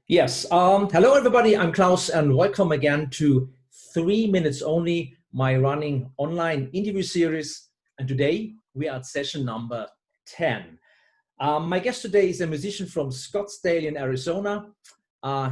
Yes. Hello, everybody. I'm Klaus, and welcome again to 3 Minutes Only, my running online interview series. And today we are at session number 10. My guest today is a musician from Scottsdale in Arizona.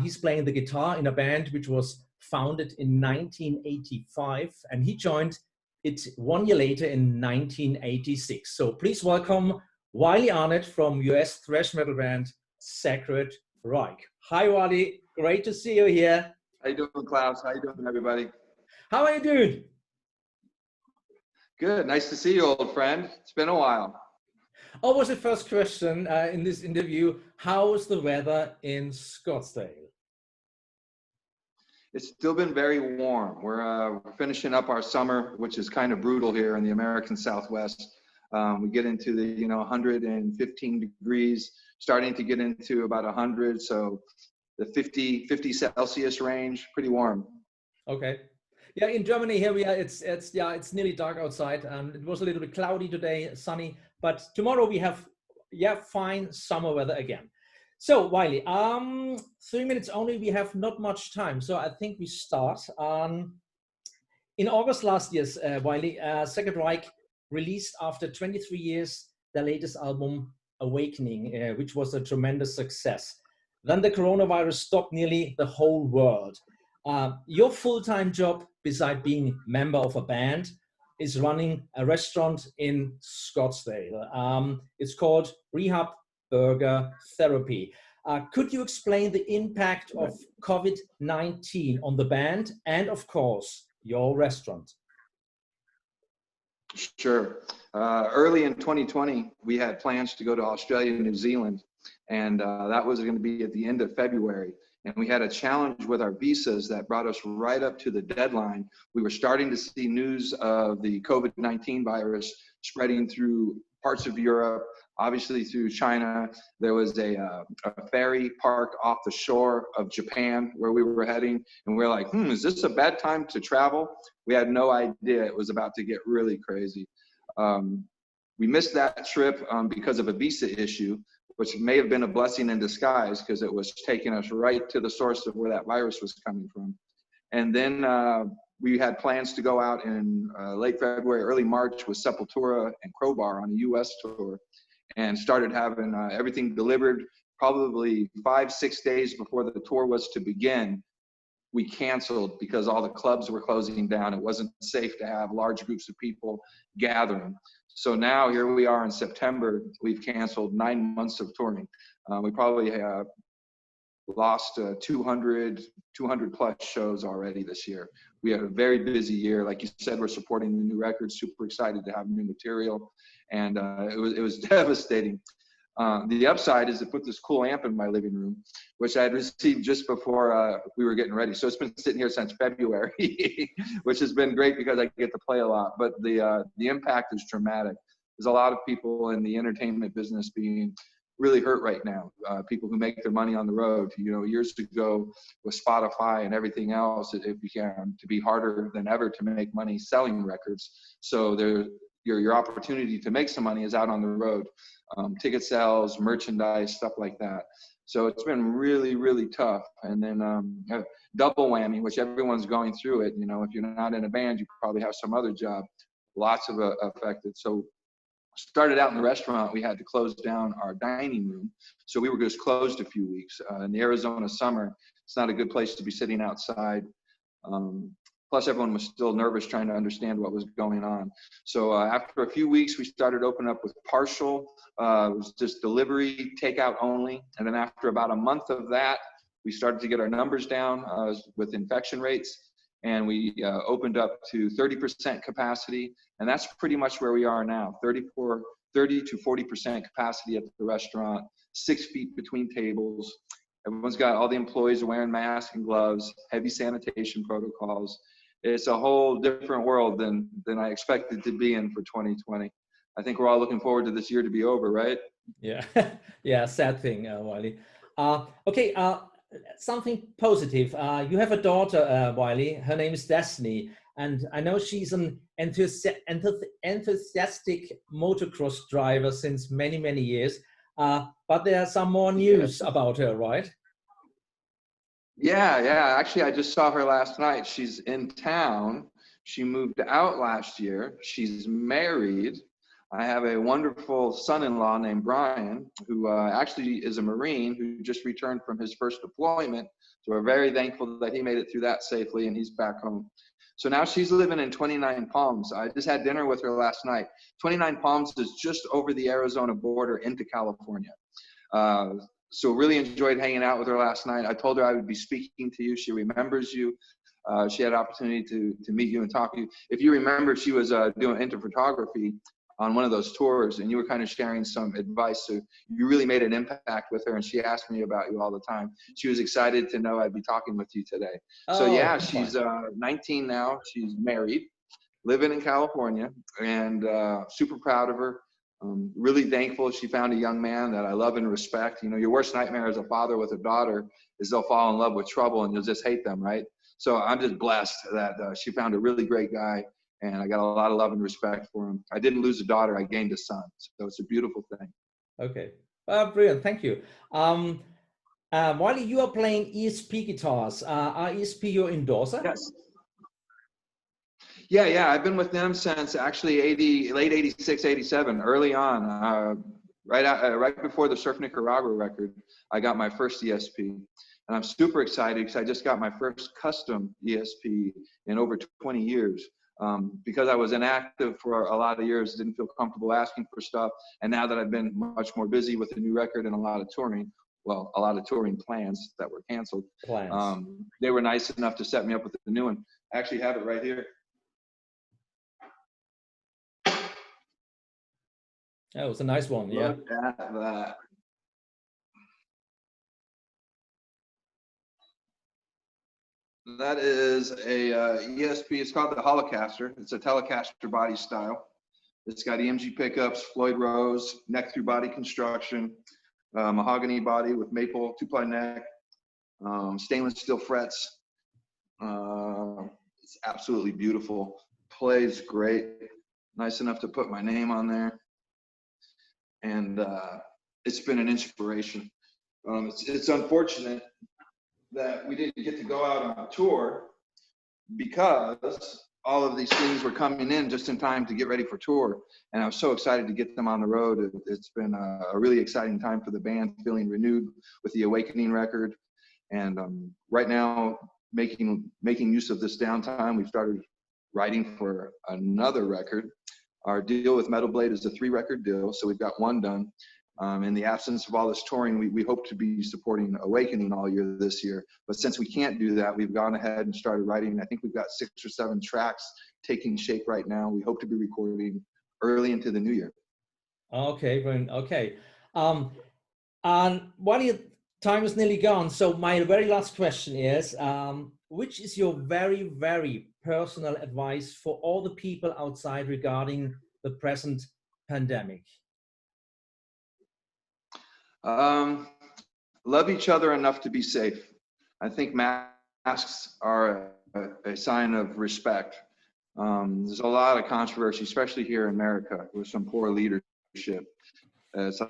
He's playing the guitar in a band which was founded in 1985, and he joined it 1 year later in 1986. So please welcome WILEY ARNETT from US thrash metal band SACRED REICH. Hi, Wally. Great to see you here. How you doing, Klaus? How you doing, everybody? How are you doing? Good. Nice to see you, old friend. It's been a while. Always the first question in this interview. How is the weather in Scottsdale? It's still been very warm. We're finishing up our summer, which is kind of brutal here in the American Southwest. We get into the 115 degrees, starting to get into about 100. So the 50 Celsius range, pretty warm. Okay. Yeah, in Germany here we are. It's nearly dark outside, and it was a little bit cloudy today, sunny. But tomorrow we have fine summer weather again. So Wiley, 3 minutes only. We have not much time, so I think we start. In August last year, Wiley, SACRED REICH released after 23 years their latest album, Awakening, which was a tremendous success. Then the coronavirus stopped nearly the whole world. Your full-time job, beside being member of a band, is running a restaurant in Scottsdale. It's called REHAB Burger Therapy. Could you explain the impact of COVID-19 on the band and, of course, your restaurant? Sure. Early in 2020, we had plans to go to Australia and New Zealand, and that was going to be at the end of February. And we had a challenge with our visas that brought us right up to the deadline. We were starting to see news of the COVID-19 virus spreading through parts of Europe, obviously through China. There was a ferry parked off the shore of Japan where we were heading. And we were like, is this a bad time to travel? We had no idea it was about to get really crazy. We missed that trip because of a visa issue, which may have been a blessing in disguise because it was taking us right to the source of where that virus was coming from. And then we had plans to go out in late February, early March with Sepultura and Crowbar on a US tour, and started having everything delivered probably 5-6 days before the tour was to begin. We canceled because all the clubs were closing down. It wasn't safe to have large groups of people gathering. So now here we are in September. We've canceled 9 months of touring. We probably have lost 200 plus shows already this year. We had a very busy year. Like you said, we're supporting the new record, super excited to have new material. And it was devastating. The upside is it put this cool amp in my living room, which I had received just before we were getting ready. So it's been sitting here since February, which has been great because I get to play a lot. But the impact is dramatic. There's a lot of people in the entertainment business being really hurt right now. People who make their money on the road. Years ago with Spotify and everything else, it began to be harder than ever to make money selling records. So your opportunity to make some money is out on the road. Ticket sales, merchandise, stuff like that. So it's been really, really tough. And then double whammy, which everyone's going through it. If you're not in a band, you probably have some other job. Lots of affected. So started out in the restaurant, we had to close down our dining room. So we were just closed a few weeks. In the Arizona summer, it's not a good place to be sitting outside. Plus, everyone was still nervous trying to understand what was going on. So after a few weeks, we started opening up with partial. It was just delivery, takeout only. And then after about a month of that, we started to get our numbers down with infection rates. And we opened up to 30% capacity. And that's pretty much where we are now, 30 to 40% capacity at the restaurant, 6 feet between tables. Everyone's got, all the employees are wearing masks and gloves, heavy sanitation protocols. It's a whole different world than I expected to be in for 2020. I think we're all looking forward to this year to be over, right? Yeah, yeah, sad thing, Wiley. Okay, something positive. You have a daughter, Wiley. Her name is Destiny, and I know she's an enthusiastic motocross driver since many, many years. But there are some more news about her, right? Yeah. Actually, I just saw her last night. She's in town. She moved out last year. She's married. I have a wonderful son-in-law named Brian, who actually is a Marine who just returned from his first deployment. So we're very thankful that he made it through that safely and he's back home. So now she's living in 29 Palms. I just had dinner with her last night. 29 Palms is just over the Arizona border into California. So really enjoyed hanging out with her last night. I told her I would be speaking to you. She remembers you. She had an opportunity to meet you and talk to you. If you remember, she was doing into photography on one of those tours, and you were kind of sharing some advice. So you really made an impact with her, and she asked me about you all the time. She was excited to know I'd be talking with you today. So yeah, she's 19 now. She's married, living in California, and super proud of her. Really thankful she found a young man that I love and respect. You know, your worst nightmare as a father with a daughter is they'll fall in love with trouble and you'll just hate them, right? So I'm just blessed that she found a really great guy, and I got a lot of love and respect for him. I didn't lose a daughter, I gained a son. So it's a beautiful thing. Okay, brilliant, thank you. While you are playing ESP guitars, are ESP your endorser? Yes. Yeah, I've been with them since actually late 86, 87, early on. Right before the Surf Nicaragua record, I got my first ESP. And I'm super excited because I just got my first custom ESP in over 20 years. Because I was inactive for a lot of years, didn't feel comfortable asking for stuff. And now that I've been much more busy with a new record and a lot of touring plans that were canceled, they were nice enough to set me up with the new one. I actually have it right here. That was a nice one. Yeah. Look at that. That is a ESP. It's called the Holocaster. It's a Telecaster body style. It's got EMG pickups, Floyd Rose, neck through body construction, mahogany body with maple 2-ply neck, stainless steel frets. It's absolutely beautiful. Plays great. Nice enough to put my name on there. And it's been an inspiration. It's unfortunate that we didn't get to go out on tour because all of these things were coming in just in time to get ready for tour. And I was so excited to get them on the road. It's been a really exciting time for the band, feeling renewed with the Awakening record. And right now, making use of this downtime, we've started writing for another record. Our deal with Metal Blade is a 3-record deal, so we've got one done. In the absence of all this touring, we hope to be supporting Awakening all year this year. But since we can't do that, we've gone ahead and started writing. I think we've got 6 or 7 tracks taking shape right now. We hope to be recording early into the new year. Okay, brilliant. Okay. And while your time is nearly gone, so my very last question is, which is your very, very personal advice for all the people outside regarding the present pandemic? Love each other enough to be safe. I think masks are a sign of respect. There's a lot of controversy, especially here in America, with some poor leadership. It's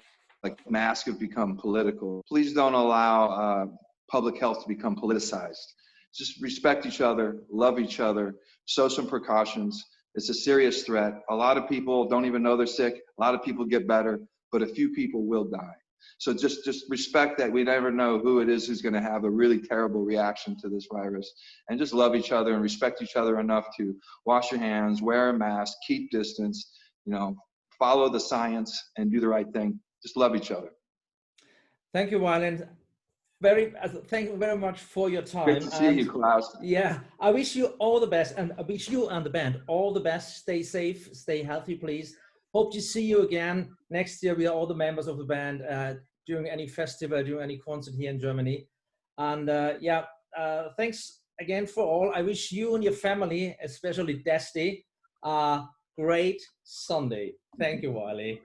like masks have become political. Please don't allow public health to become politicized. Just respect each other, love each other, show some precautions. It's a serious threat. A lot of people don't even know they're sick. A lot of people get better, but a few people will die. So just respect that we never know who it is who's going to have a really terrible reaction to this virus, and just love each other and respect each other enough to wash your hands, wear a mask, keep distance, follow the science and do the right thing. Just love each other. Thank you, Wyland. Thank you very much for your time. Great to see you, Klaus. Yeah, I wish you all the best, and I wish you and the band all the best. Stay safe, stay healthy, please. Hope to see you again next year with all the members of the band during any festival, during any concert here in Germany. And thanks again for all. I wish you and your family, especially Dusty, a great Sunday. Thank you, Wiley.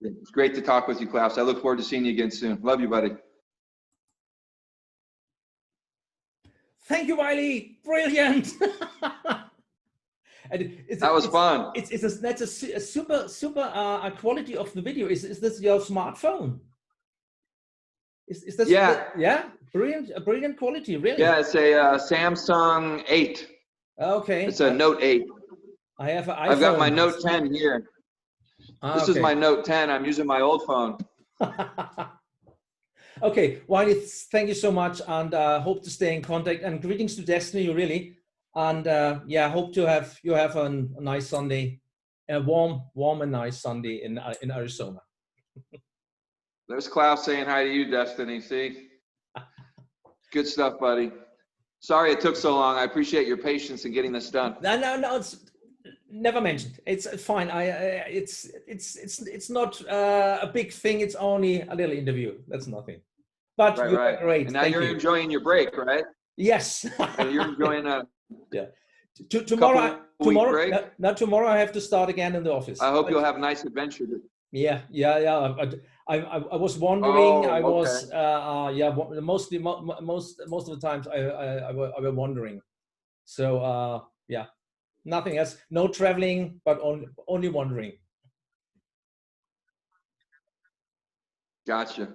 It's great to talk with you, Klaus. I look forward to seeing you again soon. Love you, buddy. Thank you, Wiley. Brilliant. That was fun. That's a super quality of the video. Is this your smartphone? Is this? Yeah. Yeah. brilliant quality, really. Yeah, it's a Samsung 8. Okay. It's a Note 8. I have an iPhone. I've got my Note 10 here. This is my Note 10. I'm using my old phone. Okay, Wiley, thank you so much, and hope to stay in contact. And greetings to Destiny, really. And yeah, hope to have you have a nice Sunday, a warm and nice Sunday in Arizona. There's Klaus saying hi to you, Destiny. See, good stuff, buddy. Sorry it took so long. I appreciate your patience in getting this done. No, it's never mentioned. It's fine. It's not a big thing. It's only a little interview. That's nothing. But you're great. And now you're enjoying your break, right? Yes. And you're enjoying a tomorrow. Break? Tomorrow I have to start again in the office. I hope you'll have a nice adventure. Yeah. I was wondering. Mostly most of the times I were wondering. So yeah, nothing else. No traveling, but only wondering. Gotcha.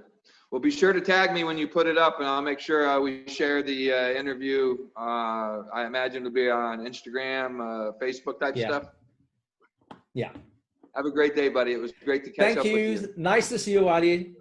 Well, be sure to tag me when you put it up, and I'll make sure we share the interview. I imagine it'll be on Instagram, Facebook type stuff. Yeah. Have a great day, buddy. It was great to catch up with you. Thank you. Nice to see you, Adi.